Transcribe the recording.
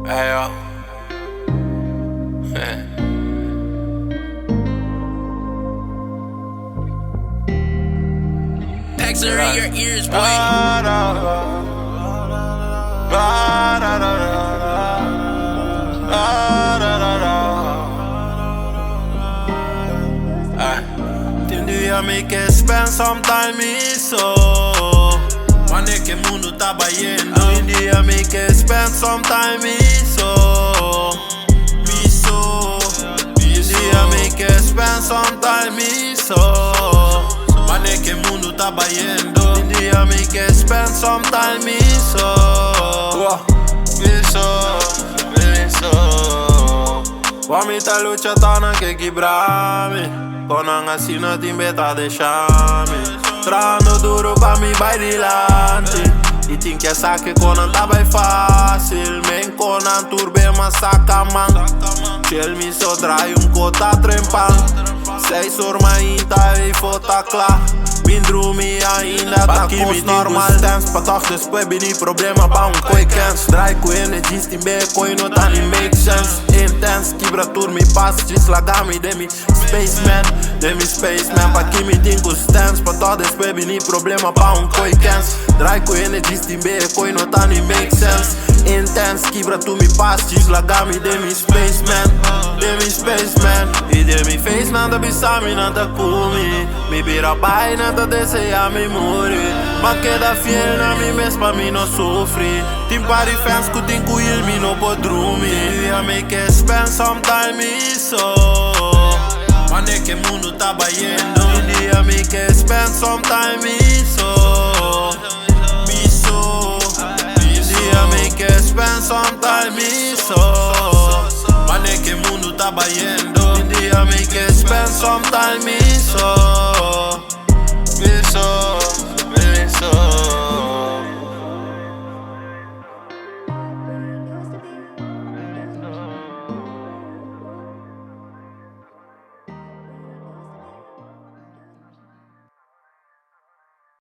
Hey yo. Packs are in your ears, boy. Din dia me quer spend some time isso. Wanneer que mundo tá baiendo. Din dia me quer spend some time isso. Din dia me quer spend some time isso. Wanneer que mundo tá baiendo. Din dia me quer spend some time isso. Wami ta lucha tana que quebrar-me. Conan assim não te beta deixar-me. Trando duro pra me vai dilante. E tem que saque Conan tá bem fácil. Men Conan turbe mas saca man. Chel me só trai cota trempando. 6 horas ainda e fota clar. Bindrumi ainda tá com normal dance. Pa toch después bini problema pa koi cans. Draai com energies tim be koi no tá ni make sense. Intense quebra tour me pass deslagami demi spaceman. Demi spaceman pa que me tingo stance. Pa toch después bini problema pa koi cans. Draai com energies tim be koi no tá ni make sense. Intense quebra tour me pass deslagami demi spaceman. Demi spaceman. E demi face nada bisami nada kumi. Me vira pai nada deseja me morrer. Mas queda fiel na mim mesmo pra mim não sofrer. Tem party fans que tem com ele, me não pode dormir. I make it spend some time isso. Wanneer que mundo tá baiendo. I make it spend some time isso. I make it spend some time isso. Wanneer que mundo tá baiendo. I make it spend some time isso.